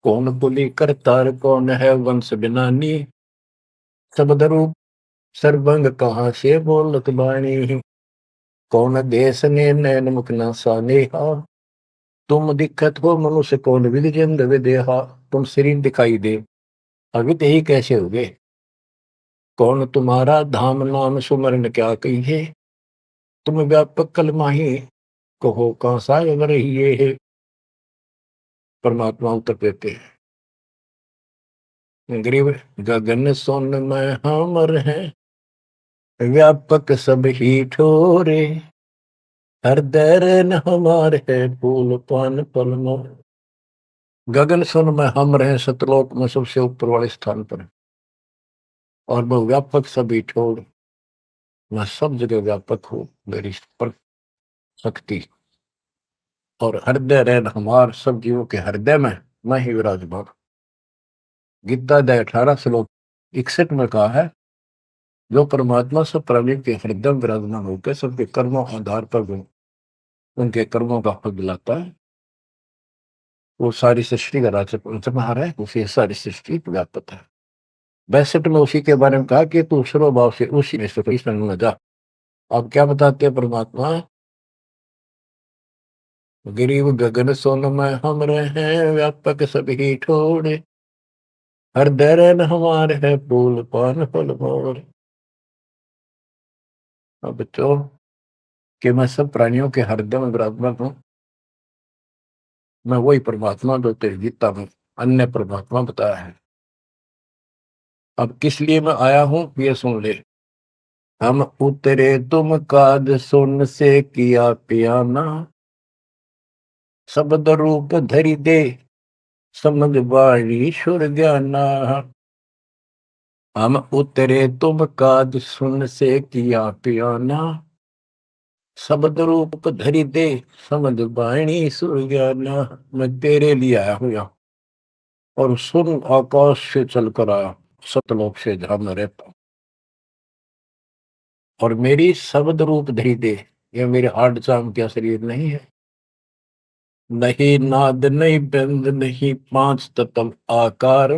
कौन पुली करतार, कौन है वंश बिनानी, शब्द रूप सर्वंग कहाँ से बोलत बाणी। कौन देश ने नैन मुख न सानेहा, तुम दिक्कत हो मनुष्य कौन विधि जिंद विदेहा। तुम शरीर दिखाई दे, अवित ही कैसे हो गए। कौन तुम्हारा धाम नाम सुमरन क्या कहिए, तुम व्यापक कल माही कहो कहाँ साय रहिए है। परमात्मा उत्तर देते हैं, गरीब गगन सोन में हमर है, व्यापक सब ही ठोरे, हृदय न हमार है फूल पान फल मोर। गगन सुन में हम रहे, सतलोक में सबसे ऊपर वाले स्थान पर, और वो व्यापक सभी ठोर, मैं सब जगह व्यापक हूँ, मेरी पर शक्ति और हृदय रहन हमार, सब जीवों के हृदय में मैं ही विराजमान। गीता अध्याय 18 श्लोक 61 में कहा है, जो परमात्मा सब प्राणियों के हृदय में विराजमान होकर सबके कर्मों आधार पर उनके कर्मों का फल दिलाता है, वो सारी सृष्टि का राज्य पंचमहार है, उसी सारी सृष्टि व्यापक है। 62 में उसी के बारे में कहा कि तू सर्वभाव से उसी में से जा। अब क्या बताते हैं परमात्मा, गिरिव गगन सोन में हम रहे, व्यापक सभी ठोरे, हृदय रहन हमारे है फूल पान फल मोर। अब बच्चों कि मैं सब प्राणियों के हृदय में विराजमान हूँ, मैं वही परमात्मा जो तेरी गीता में अन्य परमात्मा बताया है। अब किस लिए मैं आया हूं ये सुन ले। हम उतरे तुम काज सुन से किया पियाना, शब्द रूप धरि दे समझ वाणी सुर ज्ञाना। हम उतरे तुम काज सुन से किया पियाना, शब्द रूप धरि दे समझ वाणी सुर ज्ञाना। मैं तेरे लिए आया हूं यहाँ, और सुन आकाश से चलकर आया, सतलोक से जहां मैं रहता हूं, और मेरी शब्द रूप धरि दे। ये मेरे हार्ड चाम का शरीर नहीं है, नहीं नाद नहीं बंद नहीं पांच तत्व आकार,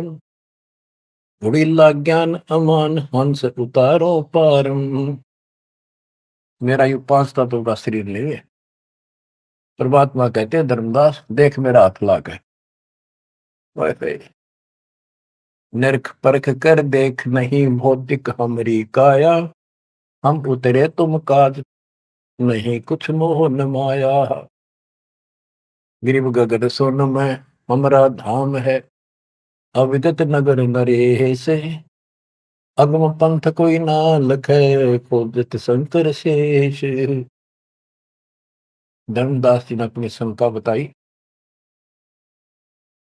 उड़ीला ज्ञान अमान हंस उतारो पारम। मेरा ये पांच तत्वों का शरीर नहीं है। परमात्मा कहते हैं, धर्मदास देख मेरा हाथ लाग है, वैसे नरक परख कर देख नहीं भौतिक हमारी काया, हम उतरे तुम काज नहीं कुछ मोह न माया। गिरिव गगन सोन में हमारा धाम है, अविदित नगर नरे से, अगम पंथ कोई ना लखे खोजत शंकर शेष। धर्मदास जी ने अपनी शंका बताई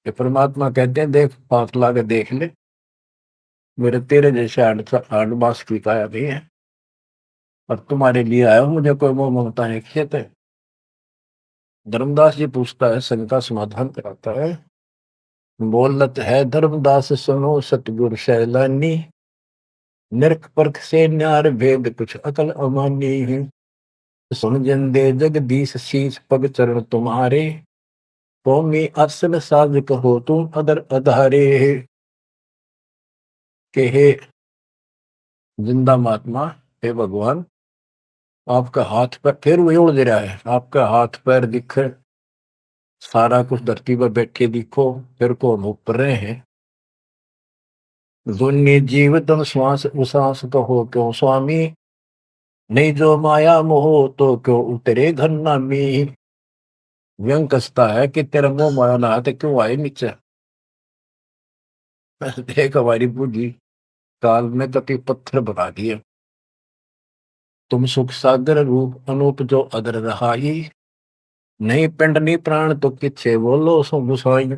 कि परमात्मा कहते हैं, देख हाथ ला के देख ले, मेरे तेरे जैसे आठ मास की काया नहीं है, और तुम्हारे लिए आया हूं, मुझे कोई मोह ममता है खेत है। धर्मदास जी पूछता है, शंका समाधान कराता है, बोलत है धर्मदास सुनो सतगुरु सैलानी, नरक परख से न्यार भेद कुछ अकल अमानी है। सुन जंदे जगदीश शीश पग चरण तुम्हारे, कौमी असल साज कहो तुम अदर अधारे। के हे जिंदा महात्मा, हे भगवान, आपका हाथ पैर फिर वही उड़ रहा है, आपका हाथ पैर दिख, सारा कुछ धरती पर बैठे दिखो, फिर को हम ऊपर रहे हैं। दुन्नी जीव तम श्वास उसास कहो क्यों स्वामी, नहीं जो माया मोह तो क्यों उतरे घर नामी। व्यंग कसता है कि तेरा मोह माया ना तो क्यों आए नीचे। देख हमारी बुद्धि काल में कति पत्थर बना दिए, तुम सुख सागर रूप अनूप जो अदर रहाई, नहीं पिंड नहीं प्राण तो किच्छे बोलो सो गुसाई।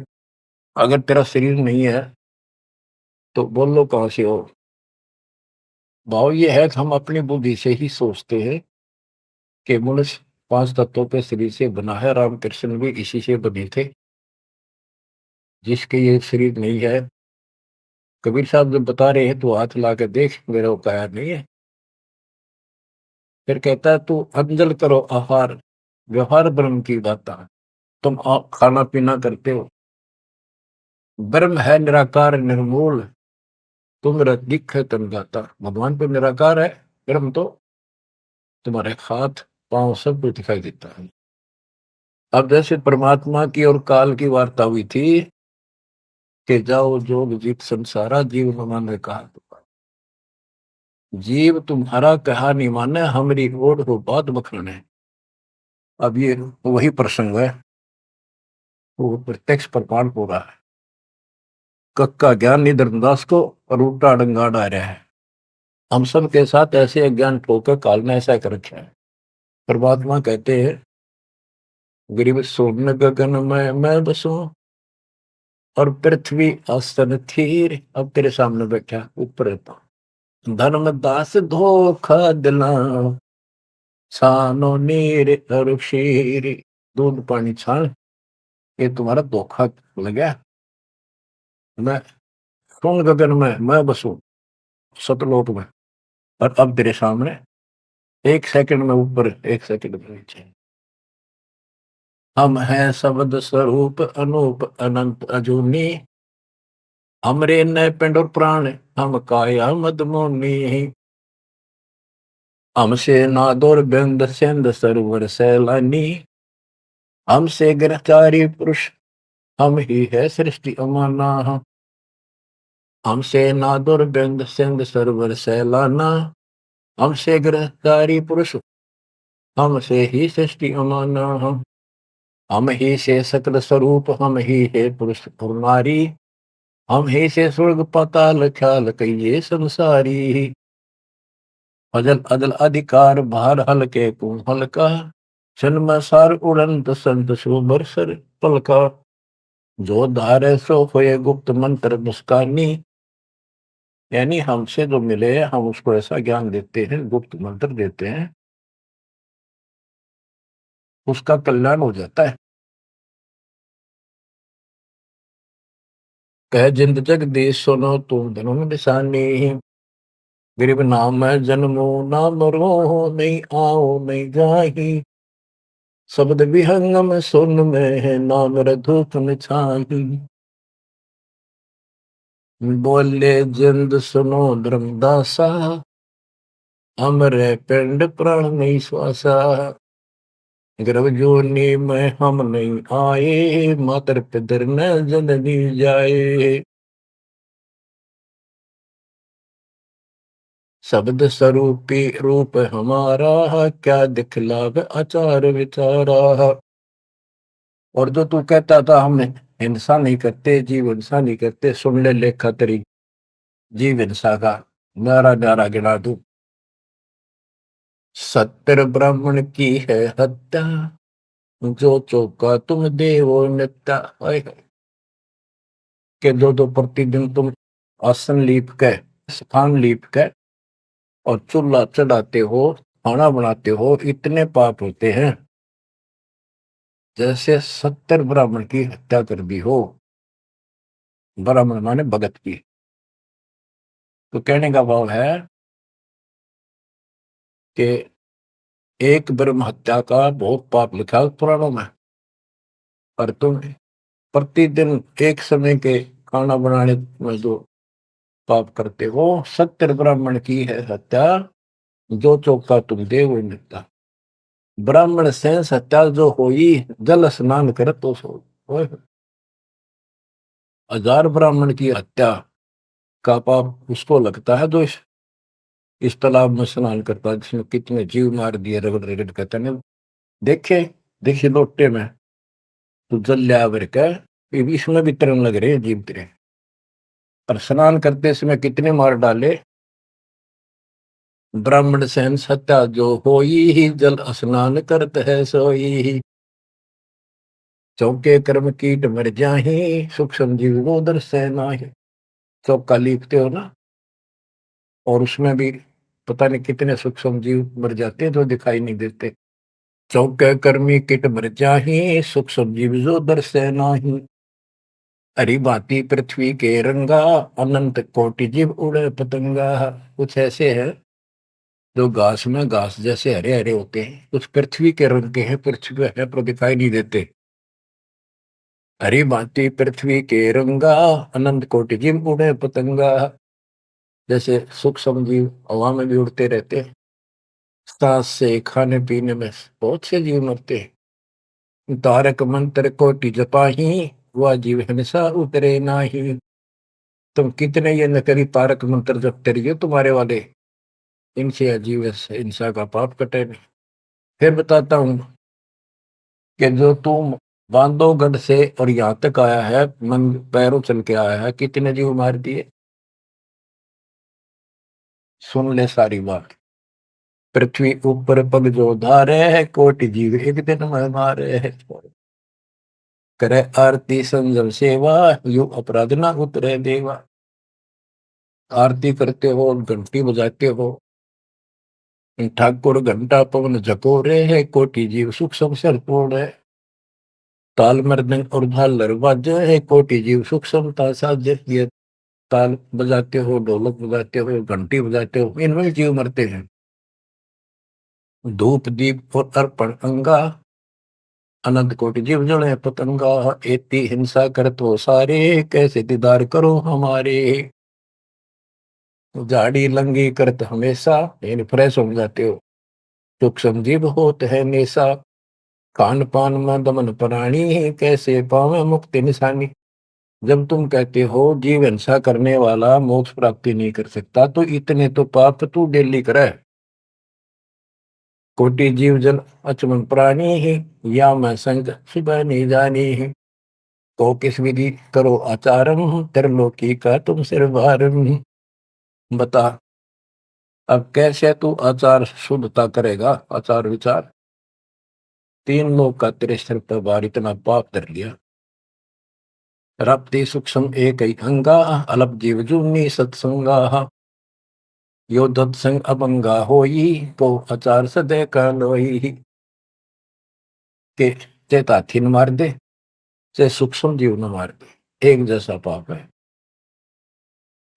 अगर तेरा शरीर नहीं है तो बोलो कहां से हो। भाव ये है कि हम अपनी बुद्धि से ही सोचते हैं कि मनुष्य पांच तत्वों के शरीर से बना है, रामकृष्ण भी इसी से बने थे, जिसके ये शरीर नहीं है। कबीर साहब जब बता रहे हैं तो हाथ ला के देख, मेरा वो काया नहीं है। फिर कहता है, तू अंजल करो आहार, व्यवहार ब्रह्म की दाता। तुम खाना पीना करते हो, ब्रह्म है निराकार निर्मूल, तुम दिख है तन गाता। भगवान तो निराकार है, ब्रह्म तो तुम्हारे हाथ पांव सब कुछ दिखाई देता है। अब जैसे परमात्मा की और काल की वार्ता हुई थी कि जाओ जोग जीत संसारा, जीव न माने कहा तुम्हारा। जीव तुम्हारा कहा नहीं माने, हमारी ओर हो बात बखाने। अब ये वही प्रसंग है, वो प्रत्यक्ष प्रमाण हो रहा है। कक्का ज्ञान नहीं धर्मदास को, और उल्टा डंगा डा रहा है। हम सब के साथ ऐसे अज्ञान ठोकर काल ने ऐसा कर रखा है। परमात्मा कहते हैं गरीब सोन गगन में मैं बसूं, और पृथ्वी आसन थीर। अब तेरे सामने बैठा ऊपर रहता हूं। धर्मदास धोखा दिला, छानो नीर और शीर। दूध पानी छान, ये तुम्हारा धोखा लगा। मैं सोन गगन में मैं बसूं, सतलोक में, और अब तेरे सामने एक सेकंड में ऊपर, एक सेकंड में नीचे। हम हैं शब्द स्वरूप अनूप अनंत अजूनी, हमरे न पिंड और प्राण, हम काया मदमोनी। हमसे नादोर बिंद सिंध सरोवर सैलानी, हमसे गिरफ्तारी पुरुष, हम ही है सृष्टि अमाना। हमसे नादुर बिंद सिंध सरोवर सैलाना, हमसे गिरफ्तारी पुरुष, हमसे ही सृष्टि अमाना। हम ही से सकल स्वरूप, हम ही है पुरुष और नारी, हम ही से स्वर्ग पाताल ख्याल कहिए संसारी। अजल अदल अधिकार भार हल्के को हल्का, जन्म सार उड़ंत संत सुबर सर पलका। जो धारे सो होए गुप्त मंत्र मुस्कानी, यानी हमसे जो मिले हम उसको ऐसा ज्ञान देते हैं, गुप्त मंत्र देते हैं, उसका कल्याण हो जाता है। कह जिंद जग देश सुनो तुम धनुम निशानी, गरीब नाम है जन्मो ना मरो, नहीं आओ नहीं जाही। शब्द विहंगम सुन में है नाम रधूप निछाही। बोले जिंद सुनो धर्मदासा, हमरे पिंड प्राण नहीं श्वासा। गर्भ जोनी में हम नहीं आए, मातर पितर न जननी जाए। शब्द स्वरूपी रूप हमारा, क्या दिखलावे आचार विचारा। और जो तू कहता था हम हिंसा नहीं करते, जीव हिंसा नहीं करते, सुन ले लेखा तेरी जीव हिंसा का नारा नारा गिना दू। सत्तर ब्राह्मण की है हत्या, जो चौका तुम देवो नित्या। के दो दो प्रतिदिन तुम आसन लीप के, स्थान लीप के, और चूल्हा चढ़ाते हो, खाना बनाते हो, इतने पाप होते हैं जैसे 70 ब्राह्मण की हत्या कर दी हो। ब्राह्मण माने भगत की। तो कहने का भाव है कि एक ब्रह्म हत्या का बहुत पाप लिखा है पुराणों में, पर तुम प्रतिदिन एक समय के खाना बनाने में जो पाप करते हो, 70 ब्राह्मण की है हत्या, जो चौका तुम दे वो मिलता। ब्राह्मण से हत्या जो होई, जल स्नान कर तो सो। ओए, 1000 ब्राह्मण की हत्या का पाप उसको लगता है जो इस तालाब में स्नान करता है, जिसमें कितने जीव मार दिए, रगड़ रगड़ कहते हैं। देखे देखिए लोटे में तो जल लिया भर के, इसमें भी तरन लग रहे हैं जीव तेरे। और स्नान करते समय कितने मार डाले। ब्राह्मण सहन सत्या जो होई ही, जल स्नान करत है सोई ही। चौके कर्म कीट मर जाही, सुख संजीव वो दर से नाही। चौका लिखते हो ना, और उसमें भी पता नहीं कितने सुख संजीव मर जाते हैं जो दिखाई नहीं देते। चौके कर्मी किट मर जाही, सुख संजीव जो दर से नाही। हरी भांति पृथ्वी के रंगा, अनंत कोटि जीव उड़े पतंगा। कुछ ऐसे है जो घास में घास जैसे हरे हरे होते हैं, कुछ पृथ्वी के रंग के हैं, पृथ्वी पे है पर दिखाई नहीं देते। हरी भांति पृथ्वी के रंगा, अनंत कोटि जीव उड़े पतंगा। जैसे सूक्ष्म जीव हवा में भी उड़ते रहते हैं, सांस से खाने पीने में बहुत से जीव मरते हैं। तारक मंत्र कोटि जपाही, वह जीव हमेशा उतरे नाही। तुम कितने ये नकली तारक मंत्र जपते रहिए तुम्हारे वाले, इनसे अजीब इंसान का पाप कटे नहीं। फिर बताता हूं कि जो तुम बांधवगढ़ से और यहाँ तक आया है, मन पैरों चल के आया है, कितने जीव मार दिए। सुन ले सारी बात। पृथ्वी ऊपर पग जो धारे है, कोटि जीव एक दिन में मारे है। करे आरती संजम सेवा, यू अपराध ना उतरे देवा। आरती करते हो, घंटी बजाते हो, ठाकुर घंटा पवन झकोरे है, कोटि जीव सुख संसर तोड़े। ताल मृदंग और झालर बाजे है, कोटि जीव सुख समता साजे। ये ताल बजाते हो, ढोलक बजाते हो, घंटी बजाते हो, इनमें जीव मरते हैं। धूप दीप और अर्पण अंगा, अनंत कोटि जीव जड़े पतंगा। एती हिंसा करत हो सारे, कैसे दीदार करो हमारे। झाड़ी लंगी करत हमेशा, इन फ्रेश हो जाते हो। सूक्ष्म जीव होत है नेसा, खान पान में दमन प्राणी, कैसे पावे मुक्ति निशानी। जब तुम कहते हो जीव हिंसा करने वाला मोक्ष प्राप्ति नहीं कर सकता, तो इतने तो पाप तू डेली करे। कोटि जीव जन अचमन प्राणी ही, या मैं संग सुबह नहीं जानी ही। तो किस विधि करो आचारम, त्रिलोकी का तुम सिर भारम। बता अब कैसे तू आचार शुद्धता करेगा, आचार विचार। तीन लोग का तेरे सिर पर भार इतना पाप कर लिया। रप्ति सूक्ष्म एक ही अंगा, अलप जीव जूनी सत्संगा। यो दत्संग अभंगा होई, तो आचार सदे का लोई। के चेत हाथी न मार दे, चाहे सूक्ष्म जीव न मार दे, एक जैसा पाप है।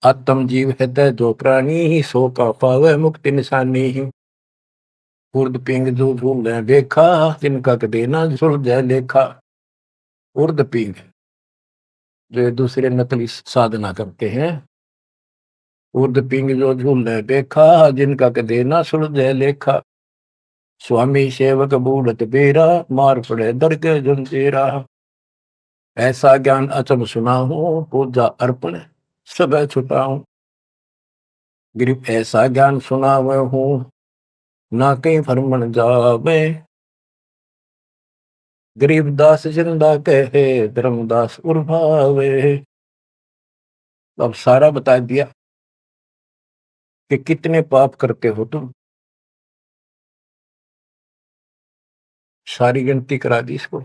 आत्म जीव है जो प्राणी ही, सो का पावे मुक्ति निशानी ही। उर्द पिंग जो झूल देखा, जिनका कदे ना सुलझे लेखा। उर्द पिंग जो दूसरे नकली साधना करते हैं, उर्द पिंग जो झूल देखा, जिनका कदे ना सुलझे लेखा। स्वामी सेवक बूढ़त बेरा, मार पड़े दर के जंजीरा। ऐसा ज्ञान अचम सुनाऊं, पूजा अर्पण सब छुटाऊं। गिरिप ऐसा ज्ञान सुनावे हूं, ना कहीं फरमन जावे। गरीबदास जिंदा कहे, धर्मदास उर्भावे। अब सारा बता दिया कि कितने पाप करते हो तुम, सारी गिनती करा दी इसको।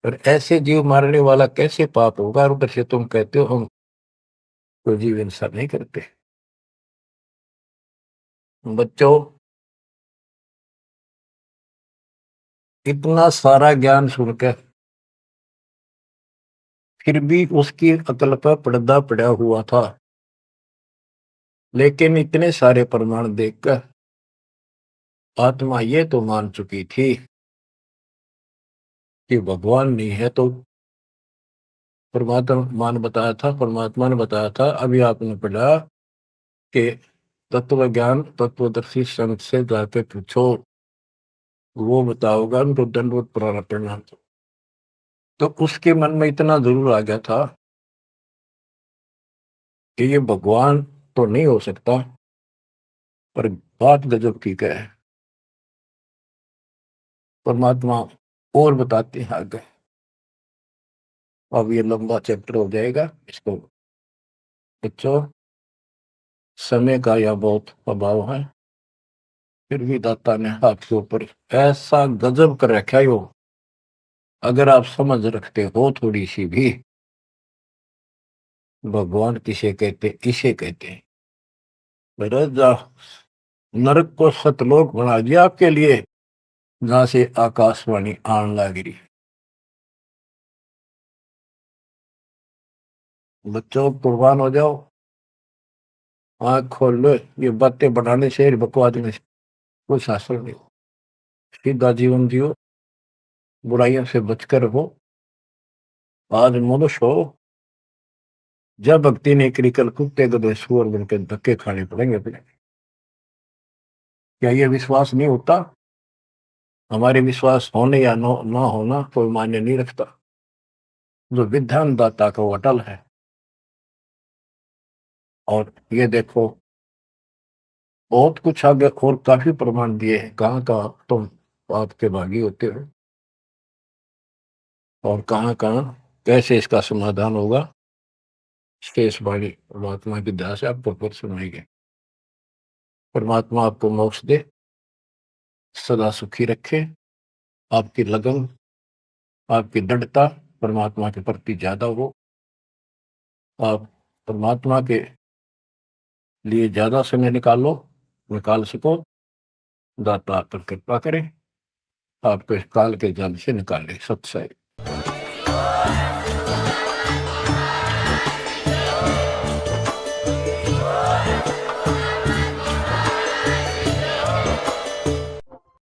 और ऐसे जीव मारने वाला कैसे पाप होगा, और उधर से तुम कहते हो हम तो जीव हिंसा नहीं करते। बच्चों, इतना सारा ज्ञान सुनकर फिर भी उसकी अकल पर पर्दा पड़ा हुआ था। लेकिन इतने सारे प्रमाण देखकर आत्मा ये तो मान चुकी थी कि भगवान नहीं है, तो परमात्मा ने बताया था। अभी आपने पढ़ा कि तत्व ज्ञान तत्वदर्शी संत से जाके पूछो, वो बताओगा उनको दंडवत प्रणाम। तो उसके मन में इतना जरूर आ गया था कि ये भगवान तो नहीं हो सकता, पर बात गजब की क्या है। परमात्मा और बताते हैं आगे। अब ये लंबा चैप्टर हो जाएगा, इसको बच्चों समय का यह बहुत अभाव है। फिर भी दाता ने आपके ऊपर ऐसा गजब कर रखा है, वो अगर आप समझ रखते हो थोड़ी सी भी, भगवान किसे कहते, इसे कहते हैं। मेरा नरक को सतलोक बना दिया आपके लिए, जहां से आकाशवाणी आन लग रही। बच्चों कुर्बान हो जाओ, आंख खोल लो। ये बातें बनाने से, बकवाद में कोई शास्त्र नहीं। सीधा जीवन जियो, बुराइयों से बचकर रहो। आज मनुष्य हो, जब भक्ति नहीं करी, कल कुत्ते गधे सुअर बन के धक्के खाने पड़ेंगे अपने। क्या ये विश्वास नहीं होता? हमारे विश्वास होने या ना होना कोई मायने नहीं रखता। जो विधान दाता का वो अटल है। और ये देखो, बहुत कुछ आगे और काफी प्रमाण दिए हैं, कहाँ कहाँ तुम आपके भागी होते हो और कहाँ कहाँ कैसे इसका समाधान होगा। शेष वाणी परमात्मा की दया से आपको फिर सुनाएंगे। परमात्मा आपको मोक्ष दे, सदा सुखी रखे, आपकी लगन, आपकी दृढ़ता परमात्मा के प्रति ज्यादा हो, आप परमात्मा के लिए ज्यादा समय निकाल सको। दाता आप पर कृपा करें, आपको इस काल के जाल से निकाले। सत्संग।